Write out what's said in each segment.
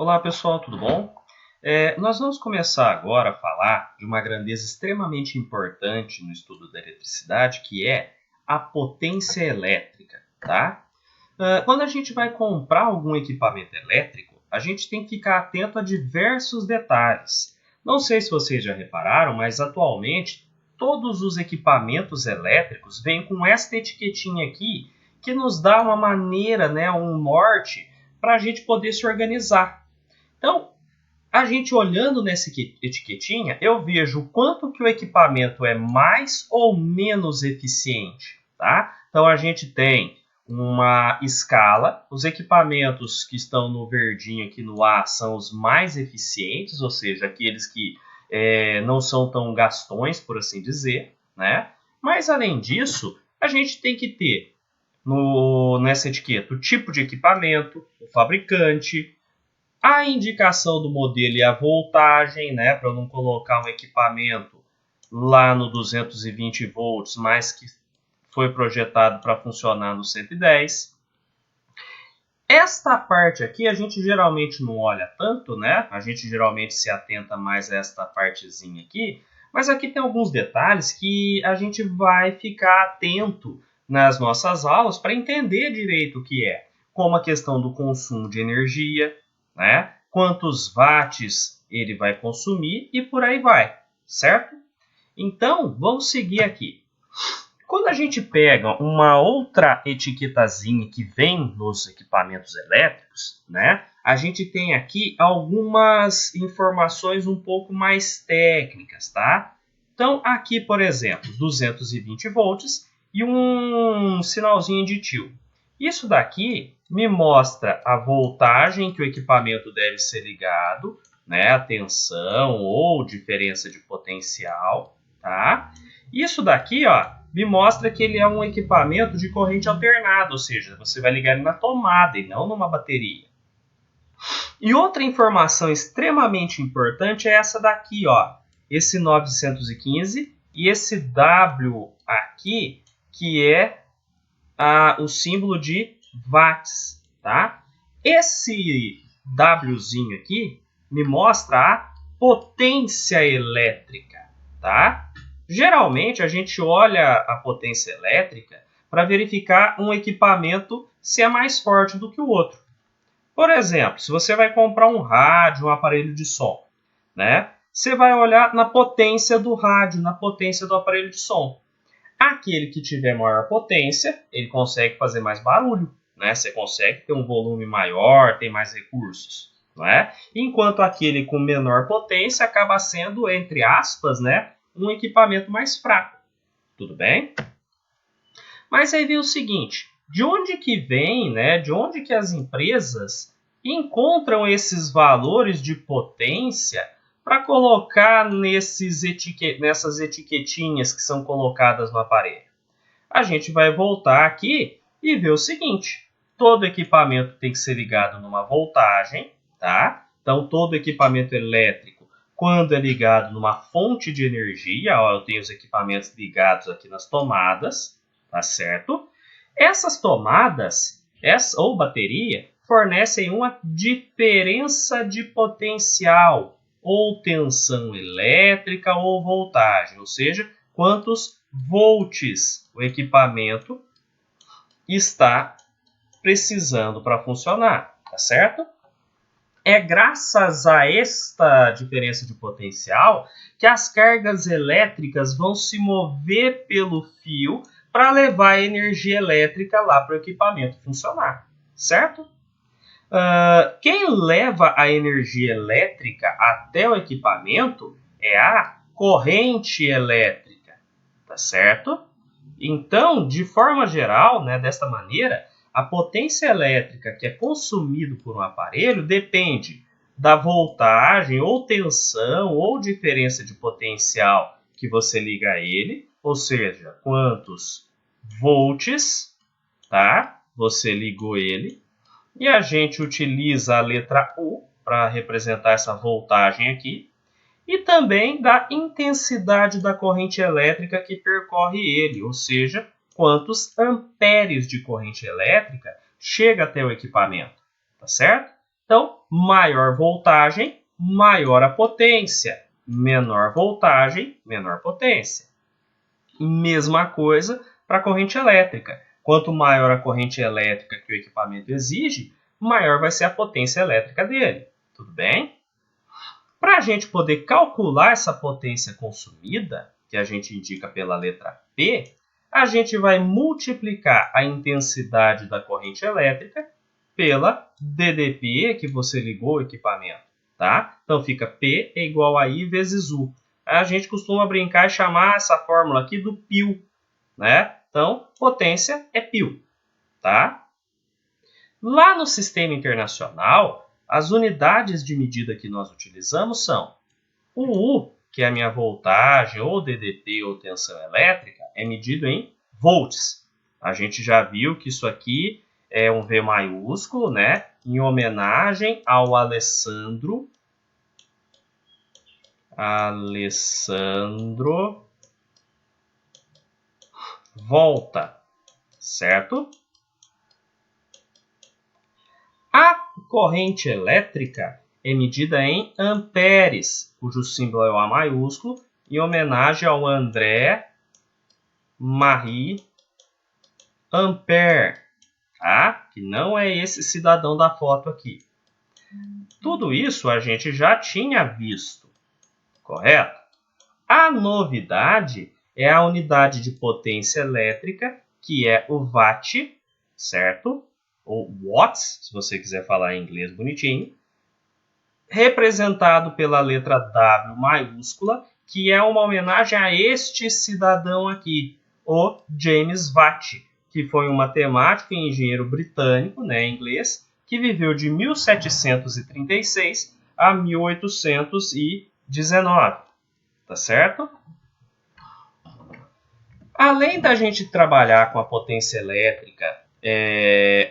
Olá pessoal, tudo bom? Nós vamos começar agora a falar de uma grandeza extremamente importante no estudo da eletricidade, que é a potência elétrica, tá? Quando a gente vai comprar algum equipamento elétrico, a gente tem que ficar atento a diversos detalhes. Não sei se vocês já repararam, mas atualmente todos os equipamentos elétricos vêm com esta etiquetinha aqui, que nos dá uma maneira, um norte, para a gente poder se organizar. Então, a gente olhando nessa etiquetinha, eu vejo o quanto que o equipamento é mais ou menos eficiente, tá? Então, a gente tem uma escala, os equipamentos que estão no verdinho aqui no A são os mais eficientes, ou seja, aqueles que não são tão gastões, por assim dizer, né? Mas, além disso, a gente tem que ter nessa etiqueta o tipo de equipamento, o fabricante, a indicação do modelo e a voltagem, para eu não colocar um equipamento lá no 220 volts, mas que foi projetado para funcionar no 110. Esta parte aqui a gente geralmente não olha tanto, A gente geralmente se atenta mais a esta partezinha aqui, mas aqui tem alguns detalhes que a gente vai ficar atento nas nossas aulas para entender direito o que é, como a questão do consumo de energia, quantos watts ele vai consumir e por aí vai, certo? Então, vamos seguir aqui. Quando a gente pega uma outra etiquetazinha que vem nos equipamentos elétricos, a gente tem aqui algumas informações um pouco mais técnicas, tá? Então, aqui, por exemplo, 220 volts e um sinalzinho de tio. Isso daqui me mostra a voltagem que o equipamento deve ser ligado, a tensão ou diferença de potencial, tá? Isso daqui, me mostra que ele é um equipamento de corrente alternada, ou seja, você vai ligar ele na tomada e não numa bateria. E outra informação extremamente importante é essa daqui, esse 915 e esse W aqui, que é o símbolo de watts, tá? Esse Wzinho aqui me mostra a potência elétrica, tá? Geralmente a gente olha a potência elétrica para verificar um equipamento se é mais forte do que o outro. Por exemplo, se você vai comprar um rádio, um aparelho de som, Você vai olhar na potência do rádio, na potência do aparelho de som. Aquele que tiver maior potência, ele consegue fazer mais barulho, Você consegue ter um volume maior, tem mais recursos, Enquanto aquele com menor potência acaba sendo, entre aspas, um equipamento mais fraco. Tudo bem? Mas aí vem o seguinte, de onde que vem, de onde que as empresas encontram esses valores de potência para colocar nessas etiquetinhas que são colocadas no aparelho? A gente vai voltar aqui e ver o seguinte, todo equipamento tem que ser ligado numa voltagem, tá? Então, todo equipamento elétrico, quando é ligado numa fonte de energia, eu tenho os equipamentos ligados aqui nas tomadas, tá certo? Essas tomadas, ou bateria, fornecem uma diferença de potencial, ou tensão elétrica ou voltagem, ou seja, quantos volts o equipamento está precisando para funcionar, tá certo? É graças a esta diferença de potencial que as cargas elétricas vão se mover pelo fio para levar a energia elétrica lá para o equipamento funcionar, certo? Quem leva a energia elétrica até o equipamento é a corrente elétrica, tá certo? Então, de forma geral, desta maneira, a potência elétrica que é consumida por um aparelho depende da voltagem ou tensão ou diferença de potencial que você liga a ele, ou seja, quantos volts, tá? Você ligou ele. E a gente utiliza a letra U para representar essa voltagem aqui. E também da intensidade da corrente elétrica que percorre ele, ou seja, quantos amperes de corrente elétrica chega até o equipamento, tá certo? Então, maior voltagem, maior a potência. Menor voltagem, menor potência. Mesma coisa para a corrente elétrica. Quanto maior a corrente elétrica que o equipamento exige, maior vai ser a potência elétrica dele. Tudo bem? Para a gente poder calcular essa potência consumida, que a gente indica pela letra P, a gente vai multiplicar a intensidade da corrente elétrica pela DDP que você ligou o equipamento. Tá? Então fica P é igual a I vezes U. A gente costuma brincar e chamar essa fórmula aqui do π, né? Então, potência é π, tá? Lá no sistema internacional, as unidades de medida que nós utilizamos são o U, que é a minha voltagem, ou DDP, ou tensão elétrica, é medido em volts. A gente já viu que isso aqui é um V maiúsculo, né? Em homenagem ao Alessandro Volta, certo? A corrente elétrica é medida em amperes, cujo símbolo é o A maiúsculo, em homenagem ao André Marie Ampère, tá? Que não é esse cidadão da foto aqui. Tudo isso a gente já tinha visto, correto? A novidade é a unidade de potência elétrica, que é o watt, certo? Ou watts, se você quiser falar em inglês bonitinho, representado pela letra W maiúscula, que é uma homenagem a este cidadão aqui, o James Watt, que foi um matemático e engenheiro britânico, né, em inglês, que viveu de 1736 a 1819, tá certo? Além da gente trabalhar com a potência elétrica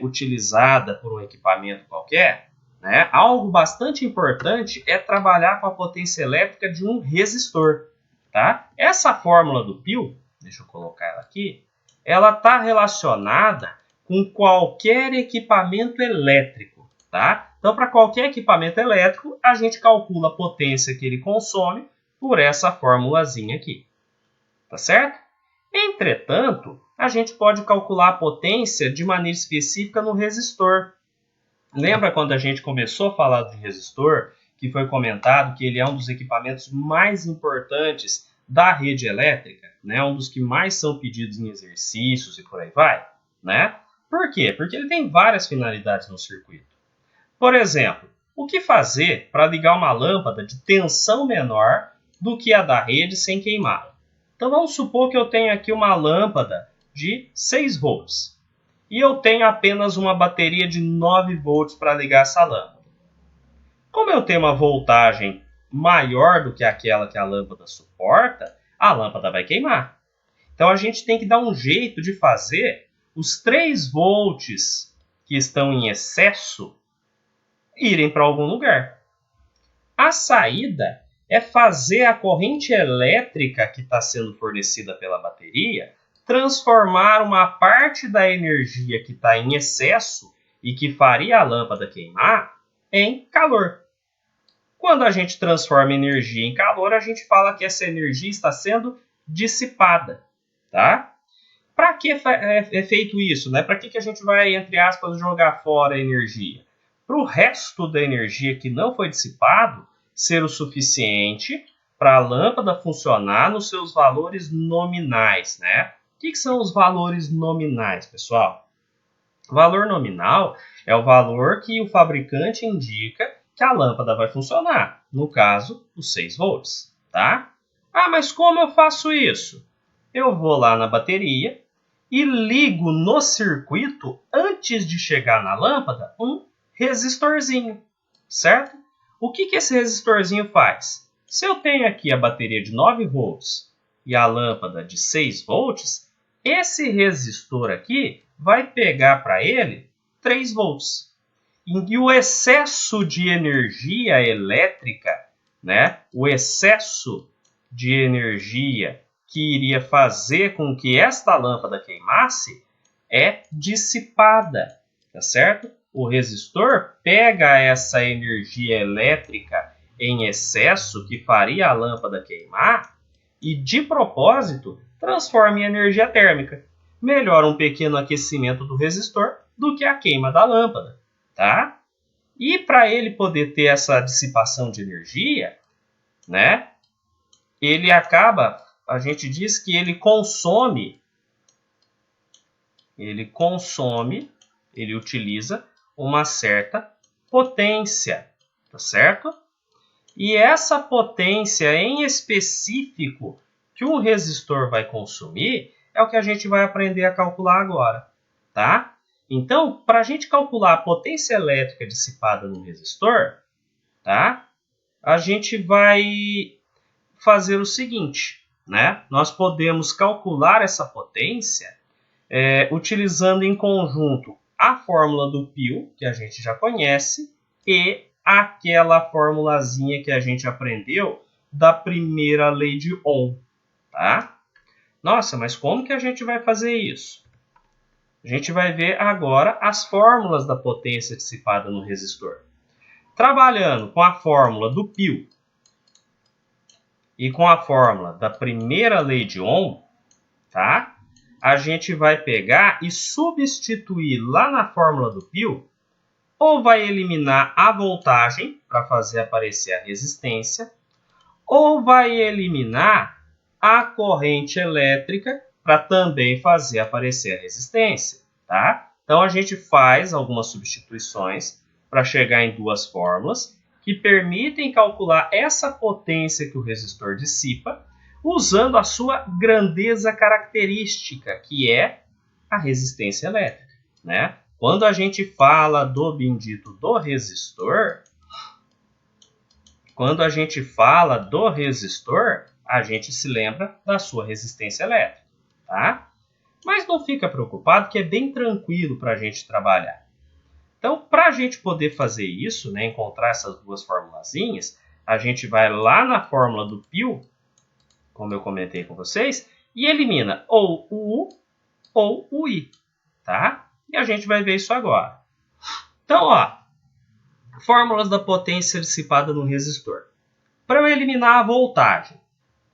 utilizada por um equipamento qualquer, né, algo bastante importante é trabalhar com a potência elétrica de um resistor. Tá? Essa fórmula do π, deixa eu colocar ela aqui, ela está relacionada com qualquer equipamento elétrico. Tá? Então, para qualquer equipamento elétrico, a gente calcula a potência que ele consome por essa formulazinha aqui. Tá certo? Entretanto, a gente pode calcular a potência de maneira específica no resistor. Lembra quando a gente começou a falar de resistor, que foi comentado que ele é um dos equipamentos mais importantes da rede elétrica, né? Um dos que mais são pedidos em exercícios e por aí vai, né? Por quê? Porque ele tem várias finalidades no circuito. Por exemplo, o que fazer para ligar uma lâmpada de tensão menor do que a da rede sem queimá-la? Então vamos supor que eu tenho aqui uma lâmpada de 6 volts e eu tenho apenas uma bateria de 9 volts para ligar essa lâmpada. Como eu tenho uma voltagem maior do que aquela que a lâmpada suporta, a lâmpada vai queimar. Então a gente tem que dar um jeito de fazer os 3 volts que estão em excesso irem para algum lugar. A saída é fazer a corrente elétrica que está sendo fornecida pela bateria transformar uma parte da energia que está em excesso e que faria a lâmpada queimar em calor. Quando a gente transforma energia em calor, a gente fala que essa energia está sendo dissipada. Tá? Para que é feito isso? Né? Para que a gente vai, entre aspas, jogar fora a energia? Para o resto da energia que não foi dissipado ser o suficiente para a lâmpada funcionar nos seus valores nominais, né? O que são os valores nominais, pessoal? O valor nominal é o valor que o fabricante indica que a lâmpada vai funcionar, no caso, os 6 volts, tá? Ah, mas como eu faço isso? Eu vou lá na bateria e ligo no circuito, antes de chegar na lâmpada, um resistorzinho, certo? O que esse resistorzinho faz? Se eu tenho aqui a bateria de 9 volts e a lâmpada de 6 volts, esse resistor aqui vai pegar para ele 3 volts. E o excesso de energia elétrica, né? O excesso de energia que iria fazer com que esta lâmpada queimasse é dissipada, tá certo? o resistor pega essa energia elétrica em excesso que faria a lâmpada queimar e, de propósito, transforma em energia térmica. Melhora um pequeno aquecimento do resistor do que a queima da lâmpada, tá? E para ele poder ter essa dissipação de energia, né, a gente diz que ele utiliza uma certa potência, tá certo? E essa potência em específico que um resistor vai consumir é o que a gente vai aprender a calcular agora, tá? Então, para a gente calcular a potência elétrica dissipada no resistor, tá? A gente vai fazer o seguinte, né? Nós podemos calcular essa potência utilizando em conjunto a fórmula do π, que a gente já conhece, e aquela formulazinha que a gente aprendeu da primeira lei de Ohm, tá? Nossa, mas como que a gente vai fazer isso? A gente vai ver agora as fórmulas da potência dissipada no resistor. Trabalhando com a fórmula do π e com a fórmula da primeira lei de Ohm, tá? A gente vai pegar e substituir lá na fórmula do π, ou vai eliminar a voltagem para fazer aparecer a resistência, ou vai eliminar a corrente elétrica para também fazer aparecer a resistência, tá? Então a gente faz algumas substituições para chegar em duas fórmulas que permitem calcular essa potência que o resistor dissipa, usando a sua grandeza característica, que é a resistência elétrica, né? Quando a gente fala do bendito do resistor, a gente se lembra da sua resistência elétrica, tá? Mas não fica preocupado que é bem tranquilo para a gente trabalhar. Então, para a gente poder fazer isso, né, encontrar essas duas formulazinhas, a gente vai lá na fórmula do π, como eu comentei com vocês, e elimina ou o U ou o I, tá? E a gente vai ver isso agora. Então, ó, fórmulas da potência dissipada no resistor. Para eu eliminar a voltagem,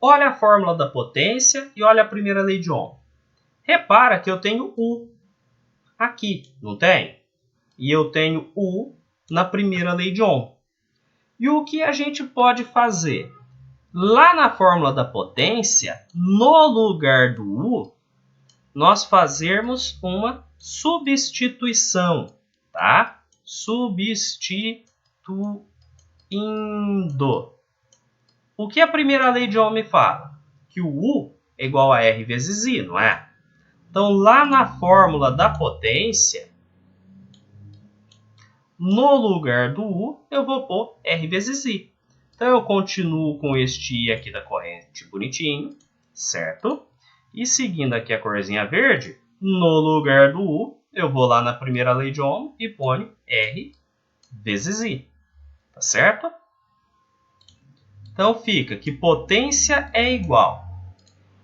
olha a fórmula da potência e olha a primeira lei de Ohm. Repara que eu tenho U aqui, não tem? E eu tenho U na primeira lei de Ohm. E o que a gente pode fazer? Lá na fórmula da potência, no lugar do U, nós fazermos uma substituição, tá? Substituindo. O que a primeira lei de Ohm me fala? Que o U é igual a R vezes I, não é? Então, lá na fórmula da potência, no lugar do U, eu vou pôr R vezes I. Então, eu continuo com este I aqui da corrente bonitinho, certo? E seguindo aqui a corzinha verde, no lugar do U, eu vou lá na primeira lei de Ohm e ponho R vezes I. Tá certo? Então, fica que potência é igual.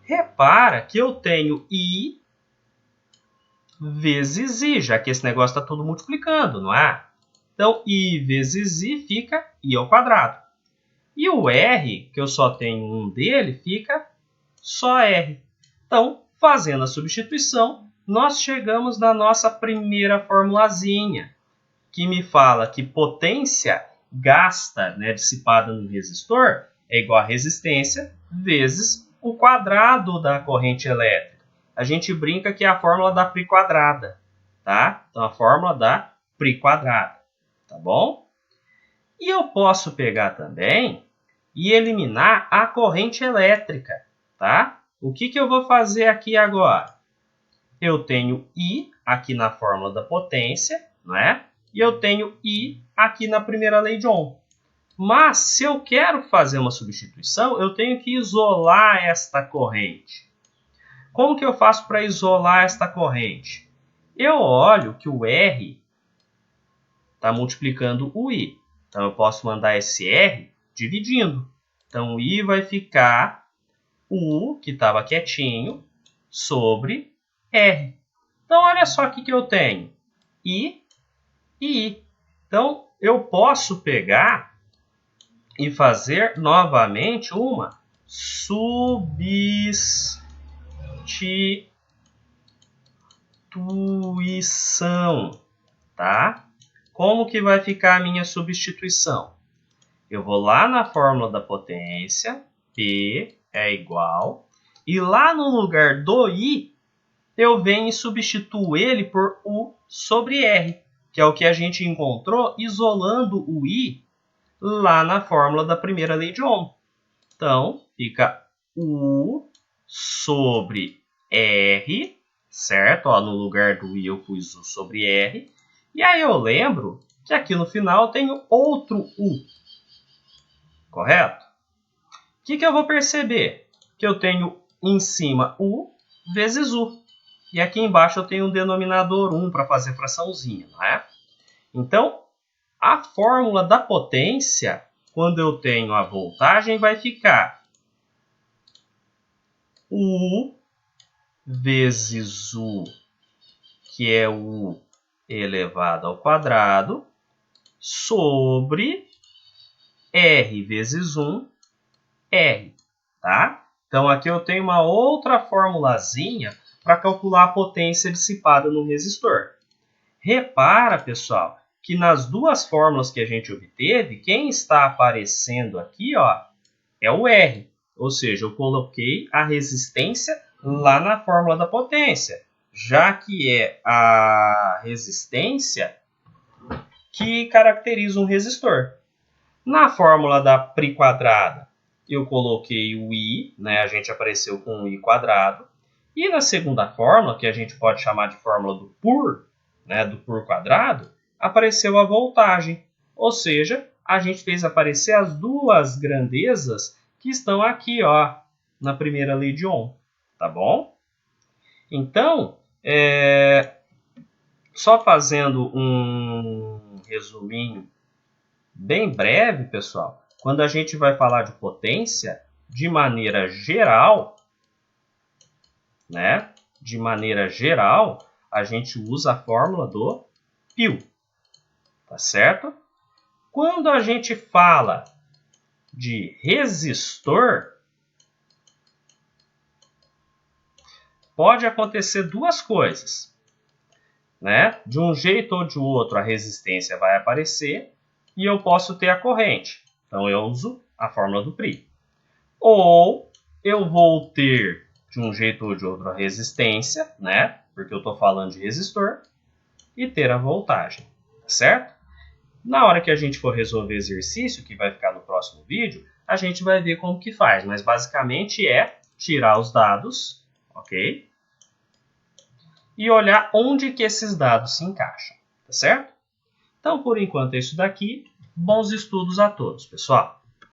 Repara que eu tenho I vezes I, já que esse negócio está tudo multiplicando, não é? Então, I vezes I fica I ao quadrado. E o R, que eu só tenho um dele, fica só R. Então, fazendo a substituição, nós chegamos na nossa primeira formulazinha, que me fala que potência gasta, né, dissipada no resistor, é igual a resistência vezes o quadrado da corrente elétrica. A gente brinca que é a fórmula da π quadrada, tá? Então, a fórmula da π quadrada, tá bom? E eu posso pegar também e eliminar a corrente elétrica, tá? O que eu vou fazer aqui agora? Eu tenho I aqui na fórmula da potência, não é? E eu tenho I aqui na primeira lei de Ohm. Mas, se eu quero fazer uma substituição, eu tenho que isolar esta corrente. Como que eu faço para isolar esta corrente? Eu olho que o R está multiplicando o I. Então, eu posso mandar esse R dividindo. Então, o I vai ficar U, que estava quietinho, sobre R. Então, olha só o que eu tenho. I e I. Então, eu posso pegar e fazer novamente uma substituição, tá? Como que vai ficar a minha substituição? Eu vou lá na fórmula da potência, P é igual, e lá no lugar do I, eu venho e substituo ele por U sobre R, que é o que a gente encontrou isolando o I lá na fórmula da primeira lei de Ohm. Então, fica U sobre R, certo? Ó, no lugar do I eu pus U sobre R. E aí eu lembro que aqui no final eu tenho outro U, correto? O que eu vou perceber? Que eu tenho em cima U vezes U. E aqui embaixo eu tenho um denominador 1 para fazer fraçãozinha, não é? Então, a fórmula da potência, quando eu tenho a voltagem, vai ficar U vezes U, que é U elevado ao quadrado, sobre R vezes 1, R, tá? Então, aqui eu tenho uma outra formulazinha para calcular a potência dissipada no resistor. Repara, pessoal, que nas duas fórmulas que a gente obteve, quem está aparecendo aqui, ó, é o R. Ou seja, eu coloquei a resistência lá na fórmula da potência, já que é a resistência que caracteriza um resistor. Na fórmula da π quadrada, eu coloquei o I, né? A gente apareceu com o I quadrado. E na segunda fórmula, que a gente pode chamar de fórmula do por, né? Do por quadrado, apareceu a voltagem. Ou seja, a gente fez aparecer as duas grandezas que estão aqui, ó, na primeira lei de Ohm. Tá bom? Então, só fazendo um resuminho bem breve, pessoal, quando a gente vai falar de potência, de maneira geral, né? De maneira geral, a gente usa a fórmula do π, tá certo? Quando a gente fala de resistor, pode acontecer duas coisas, né? De um jeito ou de outro, a resistência vai aparecer e eu posso ter a corrente. Então, eu uso a fórmula do π. Ou eu vou ter, de um jeito ou de outro, a resistência, né? Porque eu estou falando de resistor, e ter a voltagem, certo? Na hora que a gente for resolver exercício, que vai ficar no próximo vídeo, a gente vai ver como que faz. Mas basicamente é tirar os dados, ok? E olhar onde que esses dados se encaixam, tá certo? Então, por enquanto é isso daqui. Bons estudos a todos, pessoal!